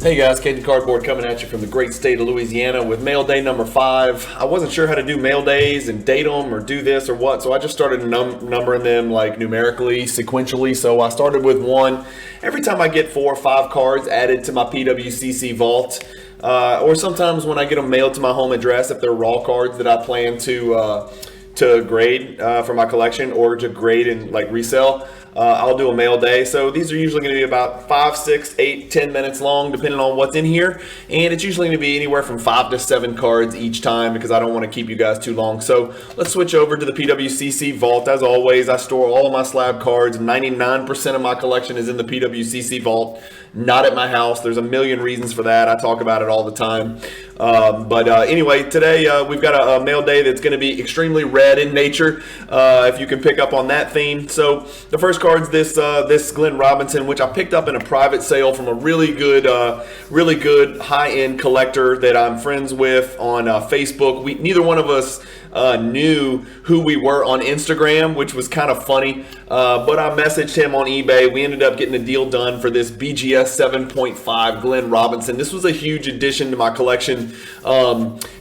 Hey guys, Cajun Cardboard coming at you from the great state of Louisiana with mail day number 5. I wasn't sure how to do mail days and date them or do this or what, so I just started numbering them like numerically, sequentially. So I started with 1. Every time I get 4 or 5 cards added to my PWCC vault, or sometimes when I get them mailed to my home address, if they're raw cards that I plan to grade for my collection or to grade and like resell, I'll do a mail day. So these are usually going to be about 5, 6, 8, 10 minutes long, depending on what's in here. And it's usually going to be anywhere from 5 to 7 cards each time because I don't want to keep you guys too long. So let's switch over to the PWCC vault. As always, I store all of my slab cards. 99% of my collection is in the PWCC vault, not at my house. There's a million reasons for that. I talk about it all the time. Anyway, today we've got a mail day that's going to be extremely red in nature, if you can pick up on that theme. So the first card's this Glenn Robinson, which I picked up in a private sale from a really good high-end collector that I'm friends with on Facebook. Neither one of us knew who we were on Instagram, which was kind of funny. But I messaged him on eBay. We ended up getting a deal done for this BGS 7.5 Glenn Robinson. This was a huge addition to my collection.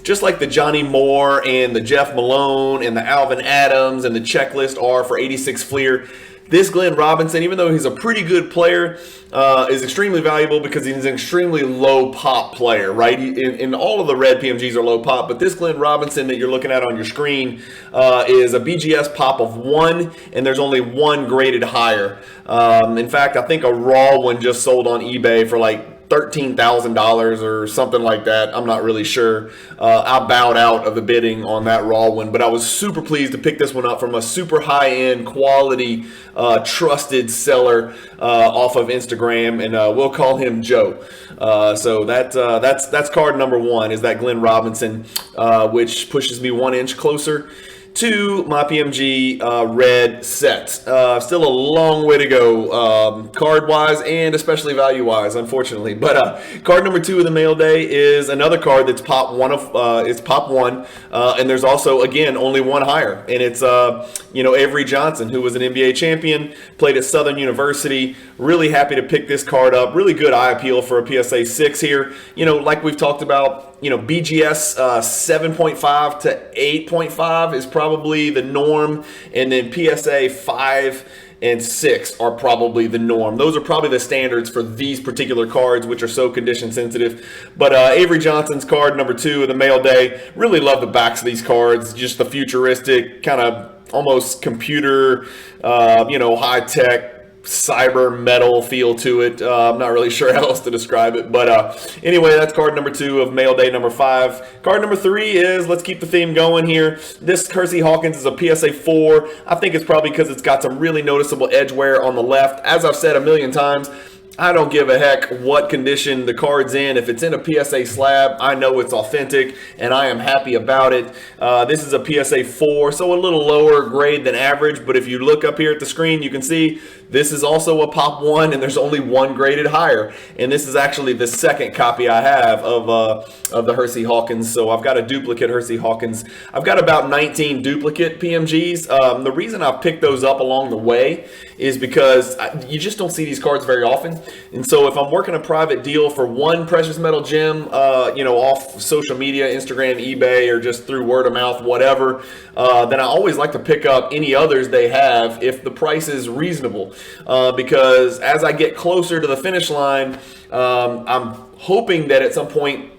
Just like the Johnny Moore and the Jeff Malone and the Alvin Adams and the Checklist are for 86 Fleer. This Glenn Robinson, even though he's a pretty good player, is extremely valuable because he's an extremely low pop player, right? In all of the red PMGs are low pop, but this Glenn Robinson that you're looking at on your screen is a BGS pop of 1, and there's only 1 graded higher. In fact, I think a raw one just sold on eBay for like $13,000 or something like that. I'm not really sure. I bowed out of the bidding on that raw one, but I was super pleased to pick this one up from a super high-end quality trusted seller off of Instagram, and we'll call him Joe. So that's card number 1 is that Glenn Robinson, which pushes me 1 inch closer to my PMG red set. Still a long way to go card-wise and especially value-wise, unfortunately. But card number 2 of the mail day is another card that's pop 1 it's pop 1, and there's also again only 1 higher, and it's Avery Johnson, who was an NBA champion, played at Southern University. Really happy to pick this card up. Really good eye appeal for a PSA 6 here. Like we've talked about, BGS 7.5 to 8.5 is probably the norm, and then PSA 5 and 6 are probably the norm. Those are probably the standards for these particular cards, which are so condition sensitive. But Avery Johnson's card number 2 of the mail day, really love the backs of these cards. Just the futuristic, kind of almost computer, high-tech, cyber metal feel to it. I'm not really sure how else to describe it, but anyway, that's card number 2 of mail day number 5. Card number 3 is, let's keep the theme going here, this Kersey Hawkins is a PSA 4. I think it's probably because it's got some really noticeable edge wear on the left. As I've said a million times, I don't give a heck what condition the card's in. If it's in a PSA slab, I know it's authentic, and I am happy about it. This is a PSA 4, so a little lower grade than average, but if you look up here at the screen, you can see this is also a pop 1, and there's only 1 graded higher. And this is actually the second copy I have of the Kersey Hawkins, so I've got a duplicate Kersey Hawkins. I've got about 19 duplicate PMGs. The reason I've picked those up along the way is because you just don't see these cards very often. And so if I'm working a private deal for 1 precious metal gem, off social media, Instagram, eBay, or just through word of mouth, whatever, then I always like to pick up any others they have if the price is reasonable. Because as I get closer to the finish line, I'm hoping that at some point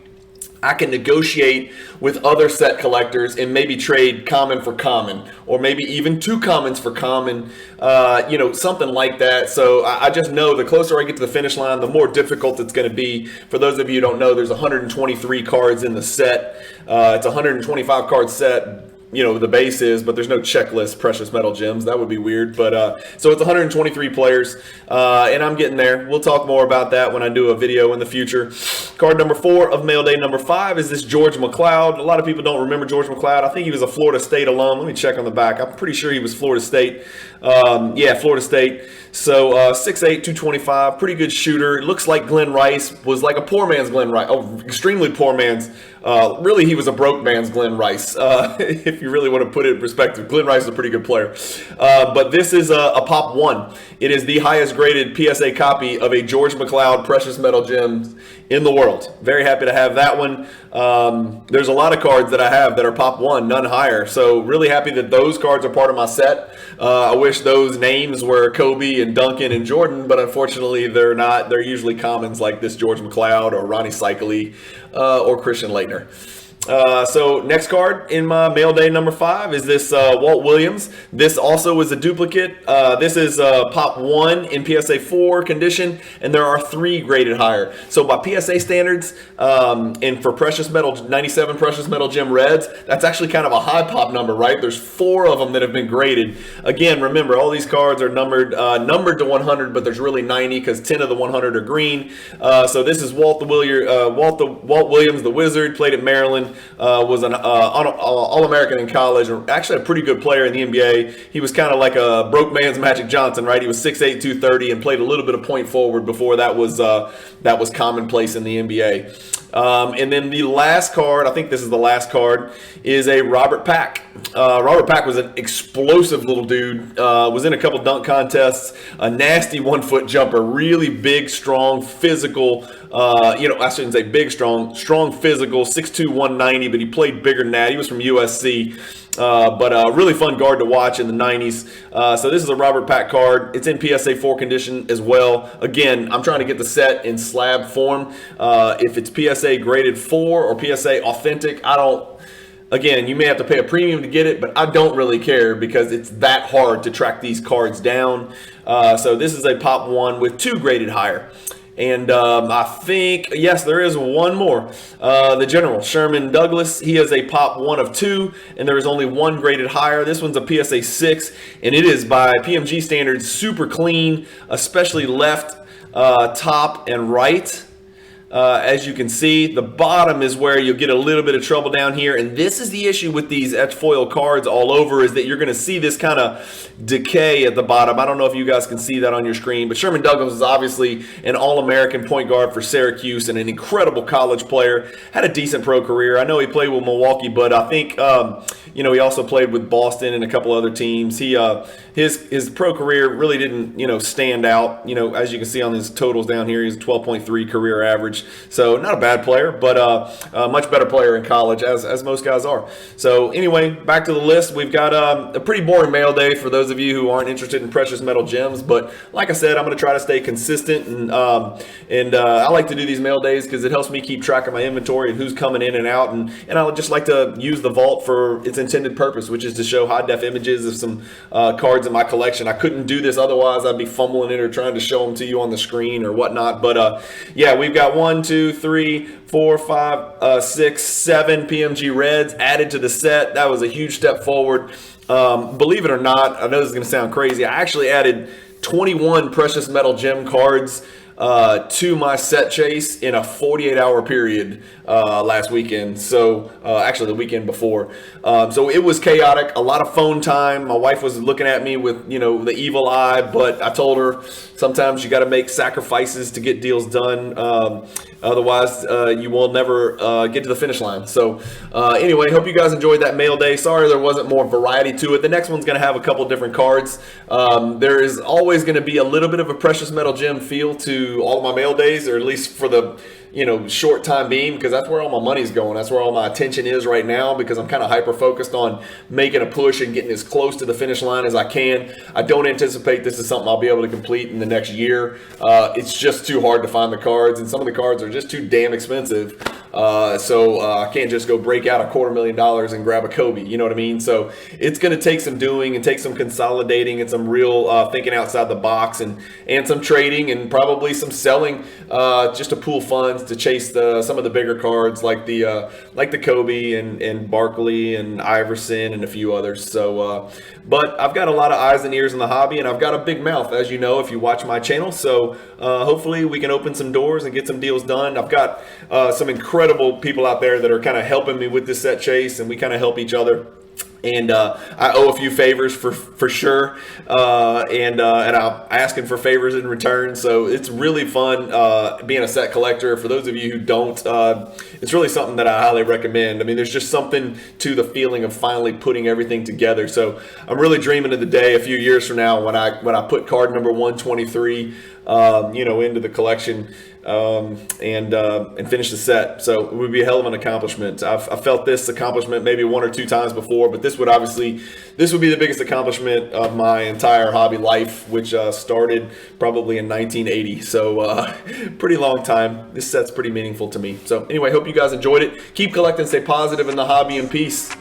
I can negotiate with other set collectors and maybe trade common for common, or maybe even 2 commons for common, something like that. So I just know the closer I get to the finish line, the more difficult it's going to be. For those of you who don't know, there's 123 cards in the set. It's a 125 card set. The base is, but there's no checklist precious metal gems. That would be weird. But so it's 123 players, and I'm getting there. We'll talk more about that when I do a video in the future. Card number 4 of mail day number 5 is this George Mcleod. A lot of people don't remember George Mcleod. I think he was a Florida State alum. Let me check on the back. I'm pretty sure he was Florida State. Florida State. So 6'8", 225, pretty good shooter. It looks like Glenn Rice was like a poor man's Glenn Rice. Oh, extremely poor man's Really, he was a broke man's Glenn Rice, if you really want to put it in perspective. Glenn Rice is a pretty good player. But this is a Pop 1. It is the highest graded PSA copy of a George Mcleod Precious Metal Gem in the world. Very happy to have that one. There's a lot of cards that I have that are Pop 1, none higher. So really happy that those cards are part of my set. I wish those names were Kobe and Duncan and Jordan, but unfortunately they're not. They're usually commons like this George Mcleod or Ronnie Cycli or Christian Laettner. So next card in my mail day number 5 is this Walt Williams. This also is a duplicate. This is Pop 1 in PSA 4 condition, and there are 3 graded higher. So by PSA standards, and for precious metal, 97 precious metal gem reds, that's actually kind of a high pop number, right? There's 4 of them that have been graded. Again, remember, all these cards are numbered to 100, but there's really 90 because 10 of the 100 are green. So this is Walt Williams, the Wizard, played at Maryland. Was an All-American in college, actually a pretty good player in the NBA. He was kind of like a broke man's Magic Johnson, right? He was 6'8", 230, and played a little bit of point forward before that was commonplace in the NBA. And then the last card, I think this is the last card, is a Robert Pack. Robert Pack was an explosive little dude, was in a couple dunk contests, a nasty 1-foot jumper, really big, strong, physical, I shouldn't say big, strong physical, 6'2", 190, but he played bigger than that. He was from USC. But a really fun guard to watch in the 90s. So this is a Robert Pack card. It's in PSA 4 condition as well. Again, I'm trying to get the set in slab form. If it's PSA graded 4 or PSA authentic, again, you may have to pay a premium to get it, but I don't really care because it's that hard to track these cards down. So this is a Pop 1 with 2 graded higher. And I think, yes, there is one more. The General, Sherman Douglas, he is a Pop 1 of 2, and there is only 1 graded higher. This one's a PSA 6, and it is by PMG standards super clean, especially left, top, and right. As you can see, the bottom is where you'll get a little bit of trouble down here. And this is the issue with these etch foil cards all over, is that you're going to see this kind of decay at the bottom. I don't know if you guys can see that on your screen, but Sherman Douglas is obviously an All-American point guard for Syracuse and an incredible college player. Had a decent pro career. I know he played with Milwaukee, but I think, he also played with Boston and a couple other teams. His pro career really didn't, stand out. As you can see on his totals down here, he's 12.3 career average. So not a bad player, but a much better player in college, as most guys are. So anyway, back to the list. We've got a pretty boring mail day for those of you who aren't interested in precious metal gems. But like I said, I'm going to try to stay consistent, and I like to do these mail days because it helps me keep track of my inventory and who's coming in and out. And I would just like to use the vault for its intended purpose, which is to show high-def images of some cards in my collection. I couldn't do this otherwise. I'd be fumbling it or trying to show them to you on the screen or whatnot. But yeah, we've got 1, 2, 3, 4, 5, 6, 7 PMG Reds added to the set. That was a huge step forward. Believe it or not, I know this is going to sound crazy, I actually added 21 precious metal gem cards to my set chase in a 48-hour period last weekend. So actually the weekend before. So it was chaotic, a lot of phone time. My wife was looking at me with, the evil eye, but I told her sometimes you got to make sacrifices to get deals done. Otherwise, you will never get to the finish line. So anyway, hope you guys enjoyed that mail day. Sorry there wasn't more variety to it. The next one's going to have a couple different cards. There is always going to be a little bit of a precious metal gem feel to all of my mail days, or at least for the short time being, because that's where all my money's going. That's where all my attention is right now, because I'm kind of hyper focused on making a push and getting as close to the finish line as I can. I don't anticipate this is something I'll be able to complete in the next year. It's just too hard to find the cards, and some of the cards are just too damn expensive. So I can't just go break out $250,000 and grab a Kobe, you know what I mean? So it's going to take some doing and take some consolidating and some real thinking outside the box, and some trading and probably some selling just to pool funds to chase some of the bigger cards like the Kobe and Barkley and Iverson and a few others. So but I've got a lot of eyes and ears in the hobby, and I've got a big mouth, as you know, if you watch my channel. So hopefully we can open some doors and get some deals done. I've got some incredible people out there that are kind of helping me with this set chase, and we kind of help each other. And I owe a few favors for sure, and I'm asking for favors in return. So it's really fun being a set collector. For those of you who don't, it's really something that I highly recommend. I mean, there's just something to the feeling of finally putting everything together. So I'm really dreaming of the day a few years from now when I put card number 123 into the collection and finish the set. So it would be a hell of an accomplishment. I've felt this accomplishment maybe one or two times before, but this would be the biggest accomplishment of my entire hobby life, which started probably in 1980. So pretty long time. This set's pretty meaningful to me. So anyway, hope you guys enjoyed it. Keep collecting, stay positive in the hobby, and peace.